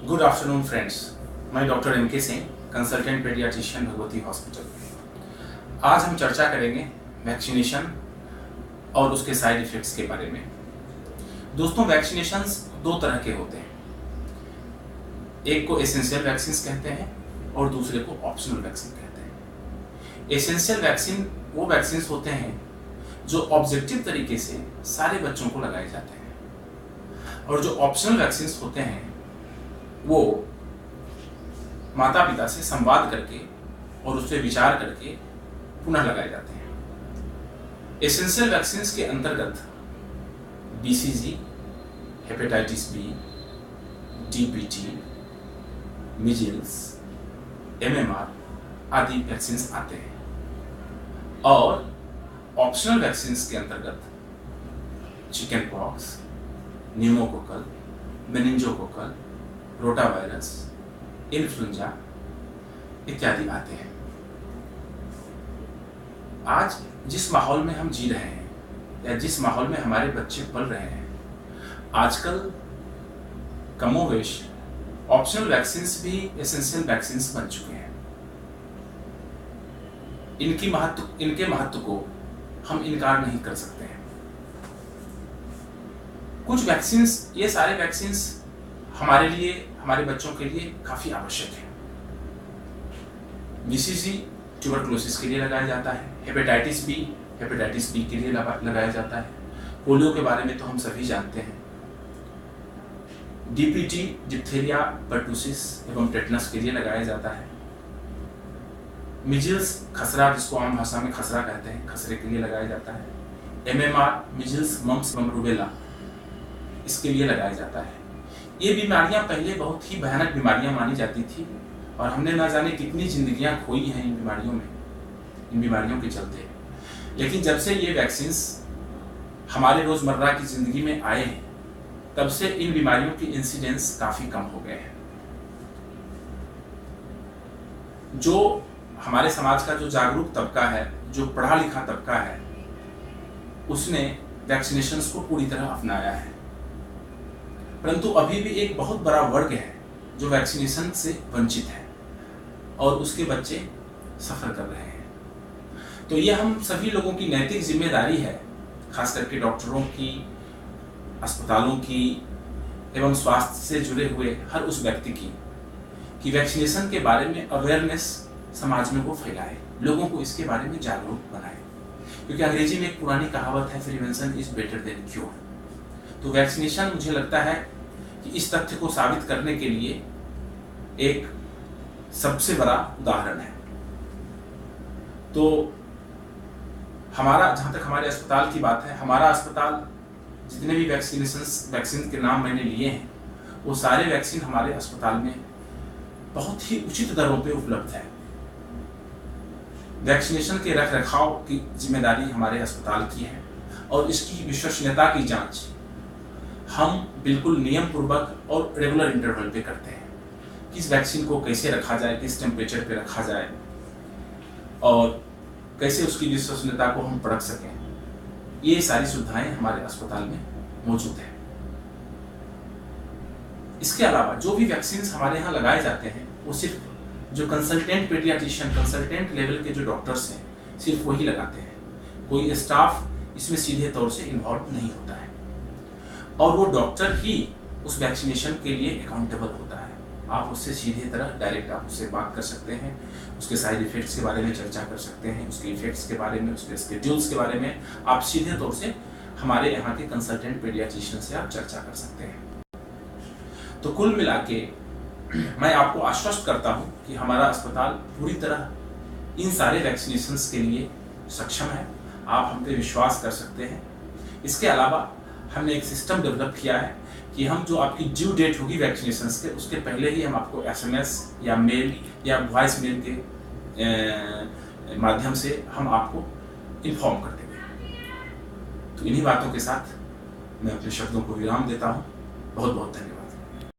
Good afternoon friends, मैं doctor M के Singh, consultant paediatrician Bhagwati hospital. आज हम चर्चा करेंगे वैक्सीनेशन और उसके साइड इफ़ेक्ट्स के बारे में। दोस्तों, वैक्सीनेशंस दो तरह के होते हैं। एक को एसेंशियल वैक्सीन कहते हैं और दूसरे को ऑप्शनल वैक्सीन कहते हैं। एसेंशियल वैक्सीन वो वैक्सीन होते हैं जो ऑब्जेक्टिव तरीके से सारे बच्चों को लगाए जाते हैं, और जो ऑप्शनल वैक्सीन होते हैं वो माता पिता से संवाद करके और उस पर विचार करके पुनः लगाए जाते हैं। एसेंशियल वैक्सीन के अंतर्गत BCG, hepatitis B, DPT, measles, MMR आदि वैक्सीन आते हैं। और ऑप्शनल वैक्सीन के अंतर्गत chicken pox, pneumococcal, meningococcal, rotavirus, influenza इत्यादि आते हैं। आज जिस माहौल में हम जी रहे हैं या जिस माहौल में हमारे बच्चे पल रहे हैं, आजकल कमोवेश ऑप्शनल वैक्सीन्स भी एसेंशियल वैक्सीन्स बन चुके हैं। इनके महत्व को हम इनकार नहीं कर सकते हैं। कुछ वैक्सीन्स, ये सारे वैक्सीन्स हमारे लिए, हमारे बच्चों के लिए काफी आवश्यक है। BCG ट्यूबरकुलोसिस के लिए लगाया जाता है, हेपेटाइटिस बी के लिए लगाया जाता है। पोलियो के बारे में तो हम सभी जानते हैं। DPT डिप्थीरिया, पर्टुसिस एवं टेटनस के लिए लगाया जाता है। मिजल्स, खसरा, जिसको आम भाषा में खसरा कहते हैं, खसरे के लिए लगाया जाता है। MMR, मिजल्स, मम्प्स एवं रूबेला, इसके लिए लगाया जाता है। ये बीमारियां पहले बहुत ही भयानक बीमारियां मानी जाती थी और हमने ना जाने कितनी जिंदगियां खोई हैं इन बीमारियों के चलते। लेकिन जब से ये वैक्सीन्स हमारे रोजमर्रा की जिंदगी में आए हैं, तब से इन बीमारियों की इंसिडेंस काफी कम हो गए हैं। जो हमारे समाज का जो जागरूक तबका है, जो पढ़ा लिखा तबका है, उसने वैक्सीनेशंस को पूरी तरह अपनाया है। परंतु अभी भी एक बहुत बड़ा वर्ग है जो वैक्सीनेशन से वंचित है और उसके बच्चे सफर कर रहे हैं। तो ये हम सभी लोगों की नैतिक जिम्मेदारी है, खास करके डॉक्टरों की, अस्पतालों की एवं स्वास्थ्य से जुड़े हुए हर उस व्यक्ति की, कि वैक्सीनेशन के बारे में अवेयरनेस समाज में वो फैलाए, लोगों को इसके बारे में जागरूक बनाए। क्योंकि अंग्रेजी में एक पुरानी कहावत है, prevention is better than cure. तो वैक्सीनेशन, मुझे लगता है कि इस तथ्य को साबित करने के लिए एक सबसे बड़ा उदाहरण है। तो हमारा, जहां तक हमारे अस्पताल की बात है, हमारा अस्पताल जितने भी वैक्सीन के नाम मैंने लिए हैं, वो सारे वैक्सीन हमारे अस्पताल में बहुत ही उचित दरों पे उपलब्ध है। वैक्सीनेशन के रखरखाव की जिम्मेदारी हमारे अस्पताल की है और इसकी विश्वसनीयता की जांच हम बिल्कुल नियम पूर्वक और रेगुलर इंटरवल पे करते हैं। किस वैक्सीन को कैसे रखा जाए, किस टेम्परेचर पे रखा जाए और कैसे उसकी विश्वसनीयता को हम परख सकें, ये सारी सुविधाएं हमारे अस्पताल में मौजूद है। इसके अलावा जो भी वैक्सीन हमारे यहाँ लगाए जाते हैं, वो सिर्फ जो कंसल्टेंट पेडियाट्रिशियन, कंसल्टेंट लेवल के जो डॉक्टर्स हैं, सिर्फ वही लगाते हैं। कोई स्टाफ इसमें सीधे तौर से इन्वॉल्व नहीं होता है और वो डॉक्टर ही उस वैक्सीनेशन के लिए अकाउंटेबल होता है। आप उससे सीधे तरह डायरेक्ट आप उससे बात कर सकते हैं, उसके साइड इफेक्ट्स के बारे में चर्चा कर सकते हैं, उसके इफेक्ट्स के बारे में, उसके स्केड्यूल्स के बारे में आप सीधे तौर से हमारे यहाँ के कंसल्टेंट पेडियाट्रिशियन से आप चर्चा कर सकते हैं। तो कुल मिला के मैं आपको आश्वस्त करता हूँ कि हमारा अस्पताल पूरी तरह इन सारे वैक्सीनेशंस के लिए सक्षम है। आप हम पे विश्वास कर सकते हैं। इसके अलावा हमने एक सिस्टम डेवलप किया है कि हम जो आपकी ड्यू डेट होगी वैक्सीनेशंस के, उसके पहले ही हम आपको SMS या मेल या वॉइस मेल के माध्यम से हम आपको इन्फॉर्म कर देंगे। तो इन्हीं बातों के साथ मैं अपने शब्दों को विराम देता हूँ। बहुत बहुत धन्यवाद।